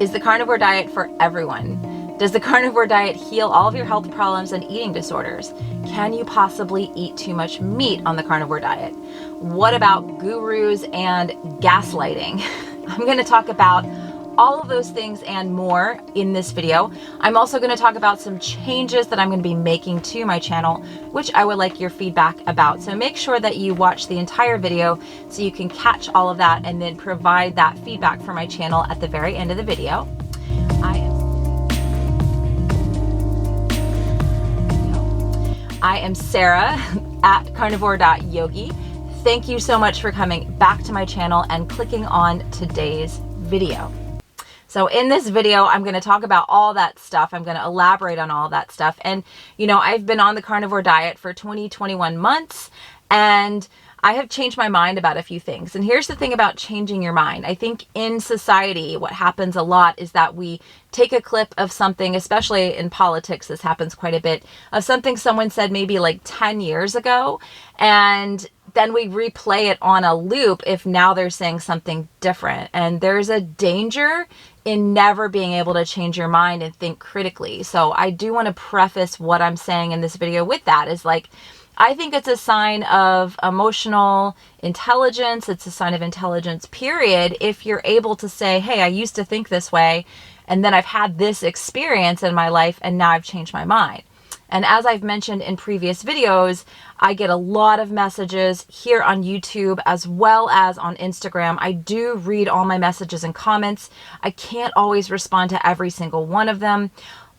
Is the carnivore diet for everyone? Does the carnivore diet heal all of your health problems and eating disorders? Can you possibly eat too much meat on the carnivore diet? What about gurus and gaslighting? I'm going to talk about all of those things and more in this video. I'm also going to talk about some changes that I'm going to be making to my channel, which I would like your feedback about. So make sure that you watch the entire video so you can catch all of that and then provide that feedback for my channel at the very end of the video. I am Sarah at carnivore.yogi. Thank you so much for coming back to my channel and clicking on today's video. So in this video, I'm going to talk about all that stuff. I'm going to elaborate on all that stuff. And, you know, I've been on the carnivore diet for 21 months, and I have changed my mind about a few things. And here's the thing about changing your mind. I think in society, what happens a lot is that we take a clip of something, especially in politics, this happens quite a bit, of something someone said maybe like 10 years ago, and then we replay it on a loop if now they're saying something different. And there's a danger in never being able to change your mind and think critically. So I do want to preface what I'm saying in this video with that is like, I think it's a sign of emotional intelligence. It's a sign of intelligence, period. If you're able to say, hey, I used to think this way, and then I've had this experience in my life, and now I've changed my mind. And as I've mentioned in previous videos, I get a lot of messages here on YouTube as well as on Instagram. I do read all my messages and comments. I can't always respond to every single one of them,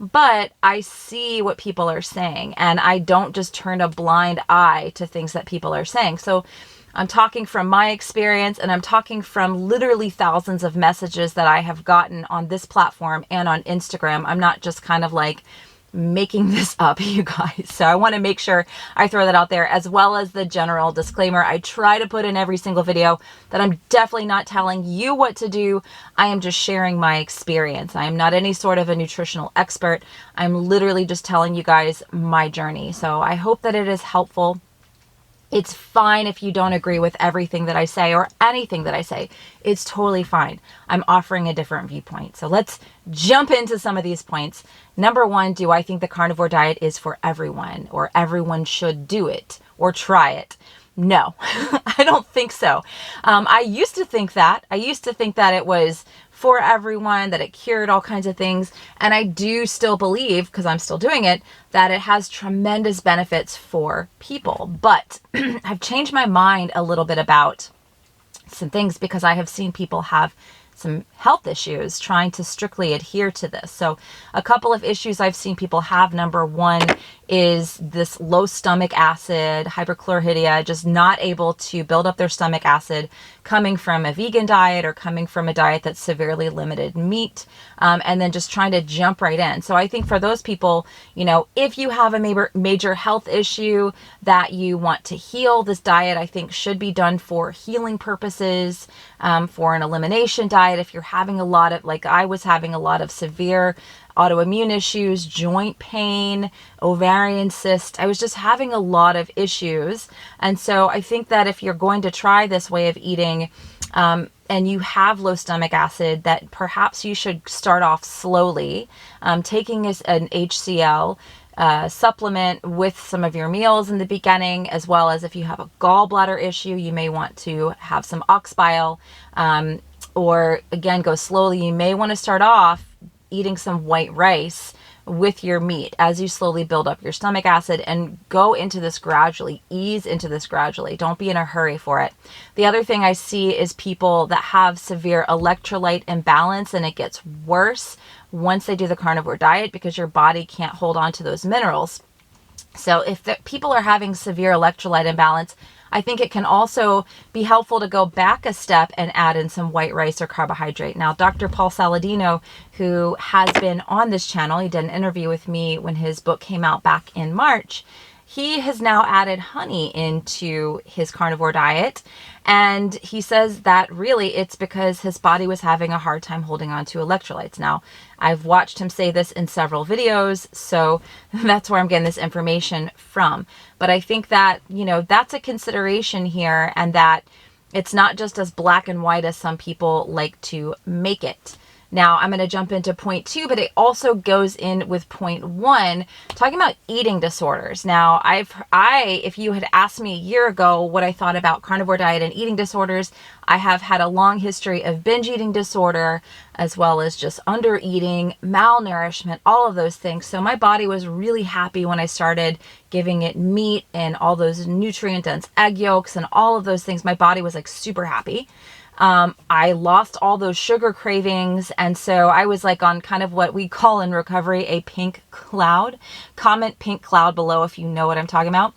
but I see what people are saying, and I don't just turn a blind eye to things that people are saying. So I'm talking from my experience, and I'm talking from literally thousands of messages that I have gotten on this platform and on Instagram. I'm not just kind of like making this up, you guys. So I want to make sure I throw that out there, as well as the general disclaimer I try to put in every single video that I'm definitely not telling you what to do. I am just sharing my experience. I am not any sort of a nutritional expert. I'm literally just telling you guys my journey. So I hope that it is helpful. It's fine if you don't agree with everything that I say or anything that I say. It's totally fine. I'm offering a different viewpoint. So let's jump into some of these points. Number one, do I think the carnivore diet is for everyone, or everyone should do it or try it? No, I don't think so. I used to think that. I used to think that it was for everyone, that it cured all kinds of things. And I do still believe, because I'm still doing it, that it has tremendous benefits for people. But I've changed my mind a little bit about some things because I have seen people have some health issues trying to strictly adhere to this. So a couple of issues I've seen people have. Number one is this low stomach acid, hyperchlorhydria, just not able to build up their stomach acid, coming from a vegan diet or coming from a diet that's severely limited meat, and then just trying to jump right in. So I think for those people, you know, if you have a major health issue that you want to heal, this diet I think should be done for healing purposes, for an elimination diet. If you're having a lot of, like I was having a lot of severe autoimmune issues, joint pain, ovarian cyst. I was just having a lot of issues. And so I think that if you're going to try this way of eating, and you have low stomach acid, that perhaps you should start off slowly, taking an HCl supplement with some of your meals in the beginning, as well as if you have a gallbladder issue, you may want to have some ox bile, or again, go slowly. You may want to start off eating some white rice with your meat as you slowly build up your stomach acid, and go into this gradually, ease into this gradually. Don't be in a hurry for it. The other thing I see is people that have severe electrolyte imbalance, and it gets worse once they do the carnivore diet because your body can't hold on to those minerals. So if people are having severe electrolyte imbalance, I think it can also be helpful to go back a step and add in some white rice or carbohydrate. Now, Dr. Paul Saladino, who has been on this channel, he did an interview with me when his book came out back in March. He has now added honey into his carnivore diet. And he says that really it's because his body was having a hard time holding on to electrolytes. Now, I've watched him say this in several videos, so that's where I'm getting this information from. But I think that, you know, that's a consideration here, and that it's not just as black and white as some people like to make it. Now I'm going to jump into point 2, but it also goes in with point 1, talking about eating disorders. Now, if you had asked me a year ago what I thought about carnivore diet and eating disorders, I have had a long history of binge eating disorder, as well as just under eating, malnourishment, all of those things. So my body was really happy when I started giving it meat and all those nutrient dense egg yolks and all of those things. My body was like super happy. I lost all those sugar cravings. And so I was like on kind of what we call in recovery a pink cloud. Comment pink cloud below if you know what I'm talking about.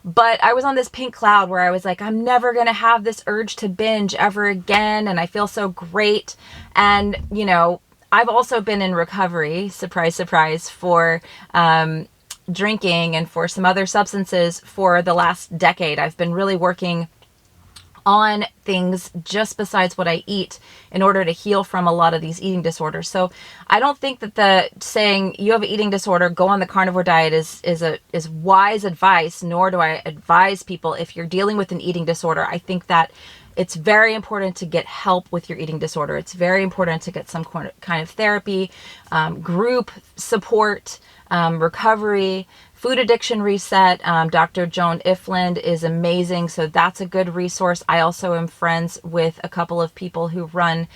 But I was on this pink cloud where I was like, I'm never going to have this urge to binge ever again. And I feel so great. And, you know, I've also been in recovery, surprise, surprise, for drinking and for some other substances for the last decade. I've been really working on things just besides what I eat in order to heal from a lot of these eating disorders. So I don't think that the saying you have an eating disorder, go on the carnivore diet is wise advice, nor do I advise people if you're dealing with an eating disorder. I think that it's very important to get help with your eating disorder. It's very important to get some kind of therapy, group support, recovery, Food Addiction Reset. Dr. Joan Ifland is amazing. So that's a good resource. I also am friends with a couple of people who run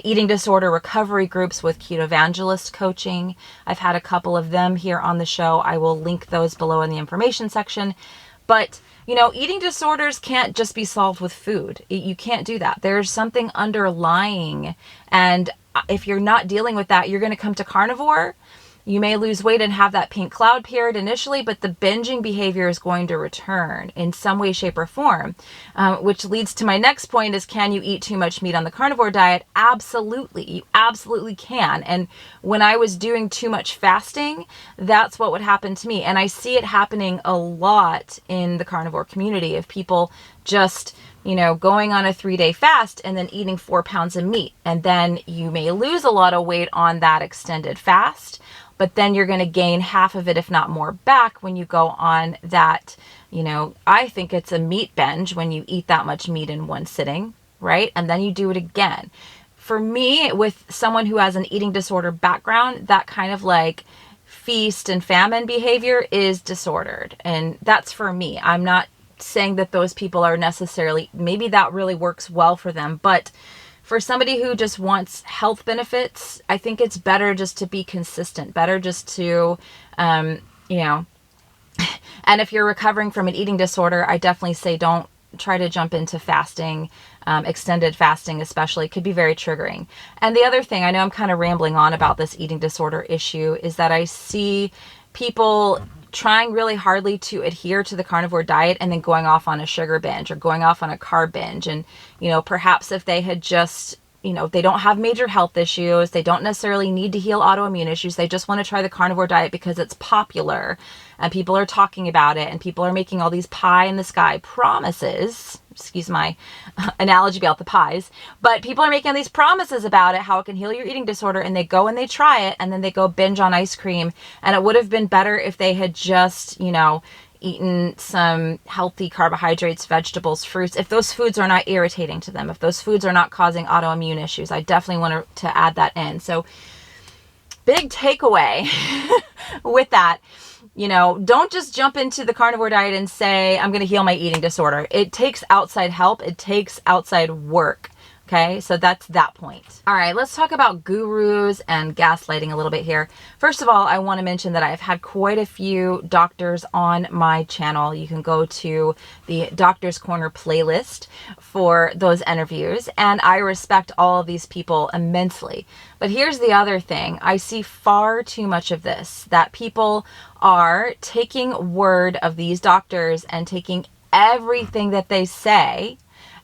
eating disorder recovery groups with Keto Evangelist coaching. I've had a couple of them here on the show. I will link those below in the information section. But, you know, eating disorders can't just be solved with food. You can't do that. There's something underlying. And if you're not dealing with that, you're going to come to carnivore. You may lose weight and have that pink cloud period initially, but the binging behavior is going to return in some way, shape, or form, which leads to my next point is, can you eat too much meat on the carnivore diet? Absolutely. You absolutely can. And when I was doing too much fasting, that's what would happen to me. And I see it happening a lot in the carnivore community of people just, you know, going on a 3-day fast and then eating 4 pounds of meat. And then you may lose a lot of weight on that extended fast, but then you're going to gain half of it, if not more, back when you go on that, you know, I think it's a meat binge when you eat that much meat in one sitting, right? And then you do it again. For me, with someone who has an eating disorder background, that kind of like feast and famine behavior is disordered. And that's for me. I'm not saying that those people are necessarily, maybe that really works well for them, but for somebody who just wants health benefits, I think it's better just to be consistent, better just to, you know, and if you're recovering from an eating disorder, I definitely say don't try to jump into fasting, extended fasting especially. It could be very triggering. And the other thing, I know I'm kind of rambling on about this eating disorder issue, is that I see people trying really hardly to adhere to the carnivore diet and then going off on a sugar binge or going off on a carb binge. And, you know, perhaps if they had just, you know, they don't have major health issues, they don't necessarily need to heal autoimmune issues, they just want to try the carnivore diet because it's popular and people are talking about it and people are making all these pie in the sky promises, excuse my analogy about the pies, but people are making these promises about it, how it can heal your eating disorder, and they go and they try it and then they go binge on ice cream. And it would have been better if they had just, you know, eaten some healthy carbohydrates, vegetables, fruits, if those foods are not irritating to them, if those foods are not causing autoimmune issues. I definitely want to add that in. So big takeaway with that, you know, don't just jump into the carnivore diet and say, I'm going to heal my eating disorder. It takes outside help. It takes outside work. Okay, so that's that point. All right, let's talk about gurus and gaslighting a little bit here. First of all, I want to mention that I've had quite a few doctors on my channel. You can go to the Doctor's Corner playlist for those interviews, and I respect all of these people immensely. But here's the other thing. I see far too much of this, that people are taking word of these doctors and taking everything that they say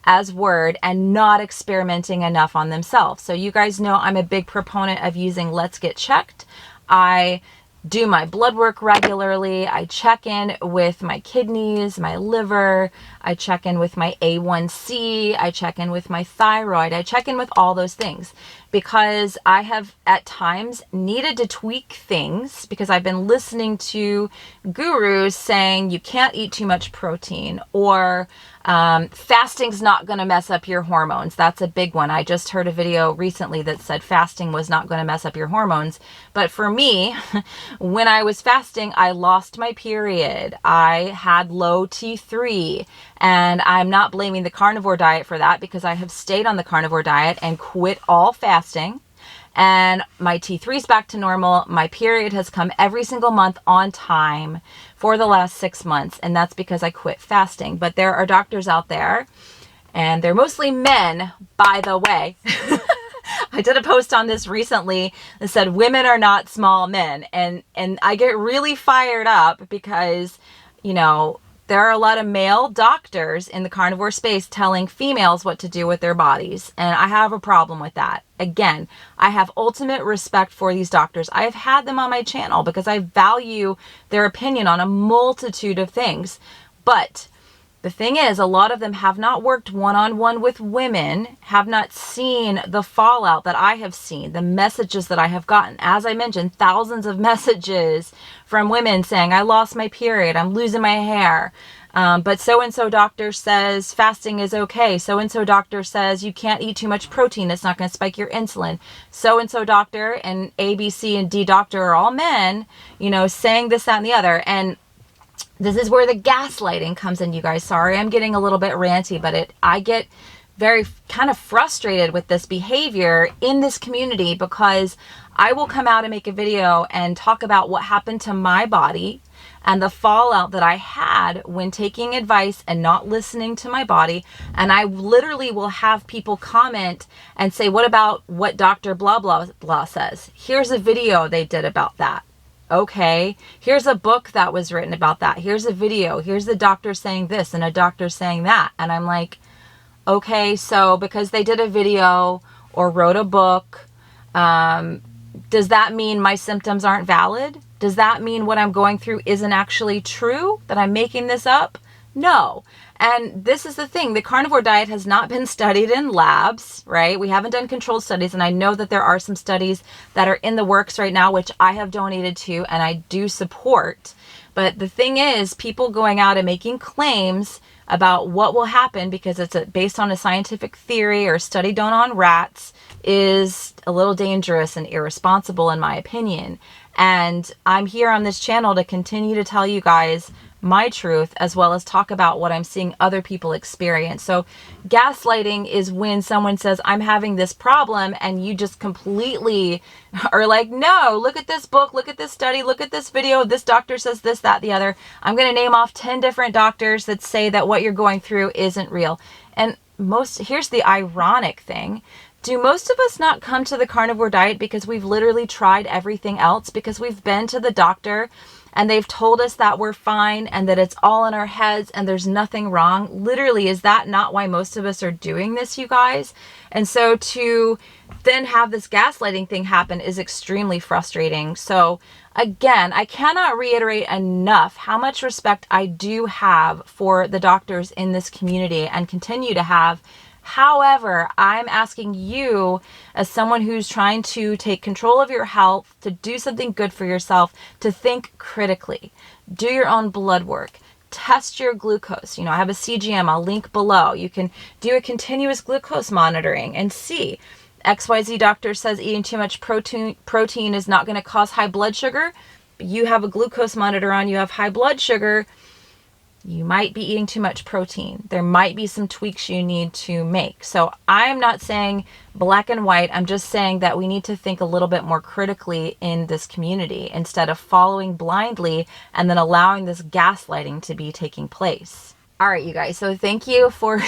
as word and not experimenting enough on themselves. So you guys know I'm a big proponent of using Let's Get Checked. I do my blood work regularly. I check in with my kidneys, my liver. I check in with my A1C. I check in with my thyroid. I check in with all those things. because I have at times needed to tweak things because I've been listening to gurus saying you can't eat too much protein, or fasting's not going to mess up your hormones. That's a big one. I just heard a video recently that said fasting was not going to mess up your hormones. But for me, when I was fasting, I lost my period. I had low T3, and I'm not blaming the carnivore diet for that because I have stayed on the carnivore diet and quit all fasting. And my T3 is back to normal. My period has come every single month on time for the last 6 months. And that's because I quit fasting. But there are doctors out there, and they're mostly men, by the way. I did a post on this recently that said women are not small men. And I get really fired up because, you know, there are a lot of male doctors in the carnivore space telling females what to do with their bodies. And I have a problem with that. Again, I have ultimate respect for these doctors. I have had them on my channel because I value their opinion on a multitude of things. But the thing is, a lot of them have not worked one-on-one with women, have not seen the fallout that I have seen, the messages that I have gotten. As I mentioned, thousands of messages from women saying, I lost my period, I'm losing my hair. But so-and-so doctor says fasting is okay. So-and-so doctor says you can't eat too much protein. It's not going to spike your insulin. So-and-so doctor and A, B, C, and D doctor are all men, you know, saying this, that, and the other. And this is where the gaslighting comes in, you guys. Sorry, I'm getting a little bit ranty, but I get very kind of frustrated with this behavior in this community because I will come out and make a video and talk about what happened to my body and the fallout that I had when taking advice and not listening to my body. And I literally will have people comment and say, what about what Dr. blah, blah, blah says? Here's a video they did about that. Okay, here's a book that was written about that. Here's a video. Here's the doctor saying this and a doctor saying that. And I'm like, okay, so because they did a video or wrote a book, does that mean my symptoms aren't valid? Does that mean what I'm going through isn't actually true, that I'm making this up? No. And this is the thing, the carnivore diet has not been studied in labs, right? We haven't done controlled studies, and I know that there are some studies that are in the works right now, which I have donated to and I do support. But the thing is, people going out and making claims about what will happen because it's based on a scientific theory or study done on rats is a little dangerous and irresponsible in my opinion. And I'm here on this channel to continue to tell you guys my truth, as well as talk about what I'm seeing other people experience. So gaslighting is when someone says, I'm having this problem, and you just completely are like, no, look at this book, look at this study, look at this video, this doctor says this, that, the other. I'm going to name off 10 different doctors that say that what you're going through isn't real. And here's the ironic thing. Do most of us not come to the carnivore diet because we've literally tried everything else, because we've been to the doctor and they've told us that we're fine and that it's all in our heads and there's nothing wrong? Literally, is that not why most of us are doing this, you guys? And so to then have this gaslighting thing happen is extremely frustrating. So again, I cannot reiterate enough how much respect I do have for the doctors in this community and continue to have. However, I'm asking you, as someone who's trying to take control of your health, to do something good for yourself, to think critically. Do your own blood work. Test your glucose. You know, I have a CGM, I'll link below. You can do a continuous glucose monitoring and see. XYZ doctor says eating too much protein is not going to cause high blood sugar. But you have a glucose monitor on, you have high blood sugar. You might be eating too much protein. There might be some tweaks you need to make. So I'm not saying black and white. I'm just saying that we need to think a little bit more critically in this community instead of following blindly and then allowing this gaslighting to be taking place. All right, you guys. So thank you for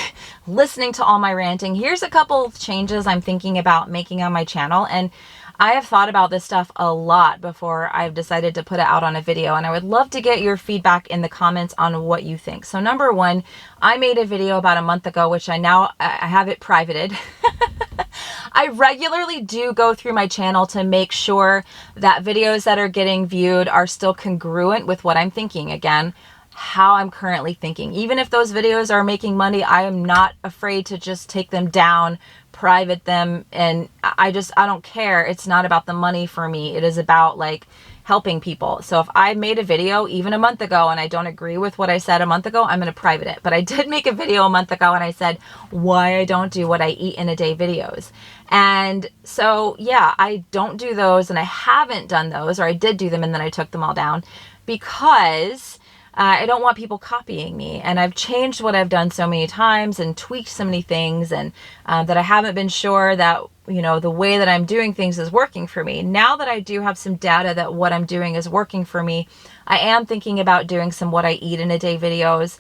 listening to all my ranting. Here's a couple of changes I'm thinking about making on my channel. And I have thought about this stuff a lot before I've decided to put it out on a video, and I would love to get your feedback in the comments on what you think. So number one, I made a video about a month ago, which I have it privated. I regularly do go through my channel to make sure that videos that are getting viewed are still congruent with what I'm thinking. Again, how I'm currently thinking. Even if those videos are making money, I am not afraid to just take them down private them, and I don't care. It's not about the money for me. It is about like helping people. So if I made a video even a month ago and I don't agree with what I said a month ago, I'm going to private it. But I did make a video a month ago and I said why I don't do what I eat in a day videos. And so, yeah, I don't do those, and I haven't done those, or I did do them and then I took them all down because I don't want people copying me. And I've changed what I've done so many times and tweaked so many things, and that I haven't been sure that, you know, the way that I'm doing things is working for me. Now that I do have some data that what I'm doing is working for me, I am thinking about doing some what I eat in a day videos,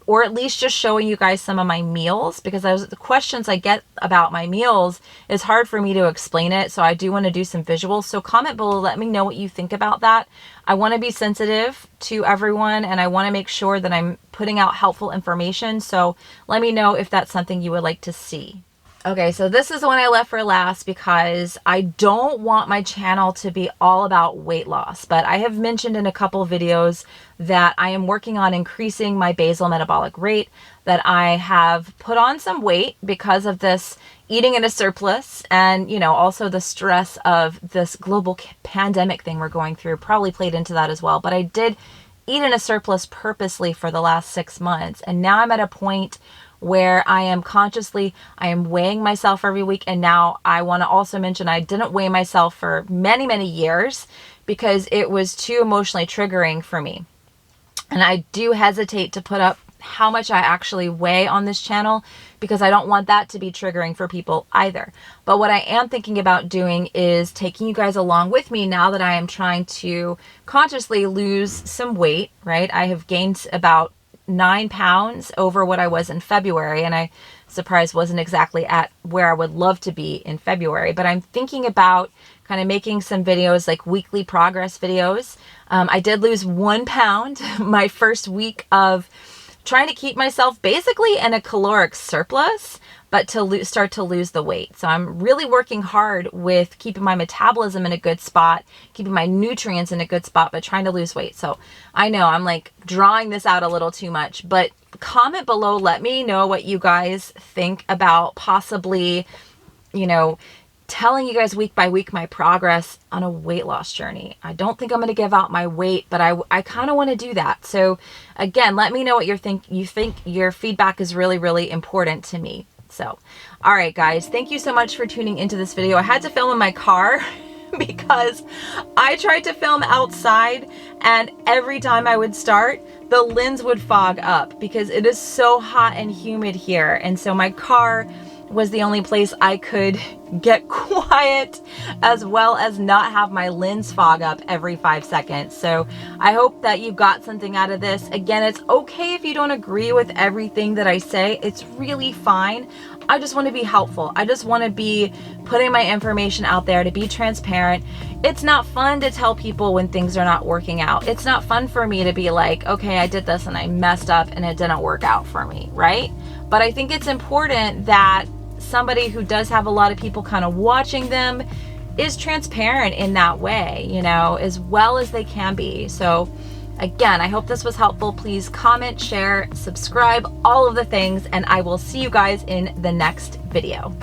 or at least just showing you guys some of my meals, because the questions I get about my meals, it's hard for me to explain it. So I do want to do some visuals. So comment below, let me know what you think about that. I want to be sensitive to everyone, and I want to make sure that I'm putting out helpful information. So let me know if that's something you would like to see. Okay, so this is the one I left for last because I don't want my channel to be all about weight loss, but I have mentioned in a couple videos that I am working on increasing my basal metabolic rate, that I have put on some weight because of this eating in a surplus, and, you know, also the stress of this global pandemic thing we're going through probably played into that as well. But I did eat in a surplus purposely for the last 6 months, and now I'm at a point where I am weighing myself every week. And now I want to also mention I didn't weigh myself for many, many years because it was too emotionally triggering for me. And I do hesitate to put up how much I actually weigh on this channel because I don't want that to be triggering for people either. But what I am thinking about doing is taking you guys along with me now that I am trying to consciously lose some weight, right? I have gained about 9 pounds over what I was in February, and I surprised wasn't exactly at where I would love to be in February. But I'm thinking about kind of making some videos, like weekly progress videos. I did lose 1 pound my first week of trying to keep myself basically in a caloric surplus, but to start to lose the weight. So I'm really working hard with keeping my metabolism in a good spot, keeping my nutrients in a good spot, but trying to lose weight. So I know I'm like drawing this out a little too much, but comment below, let me know what you guys think about possibly, you know, telling you guys week by week my progress on a weight loss journey. I don't think I'm going to give out my weight, but I kind of want to do that. So again, let me know what you think. Your feedback is really, really important to me. So, all right, guys, thank you so much for tuning into this video. I had to film in my car because I tried to film outside, and every time I would start, the lens would fog up because it is so hot and humid here. And so my car was the only place I could get quiet, as well as not have my lens fog up every 5 seconds. So I hope that you got something out of this. Again, it's okay if you don't agree with everything that I say. It's really fine. I just want to be helpful. I just want to be putting my information out there to be transparent. It's not fun to tell people when things are not working out. It's not fun for me to be like, okay, I did this and I messed up and it didn't work out for me, right? But I think it's important that somebody who does have a lot of people kind of watching them is transparent in that way, you know, as well as they can be. So again, I hope this was helpful. Please comment, share, subscribe, all of the things, and I will see you guys in the next video.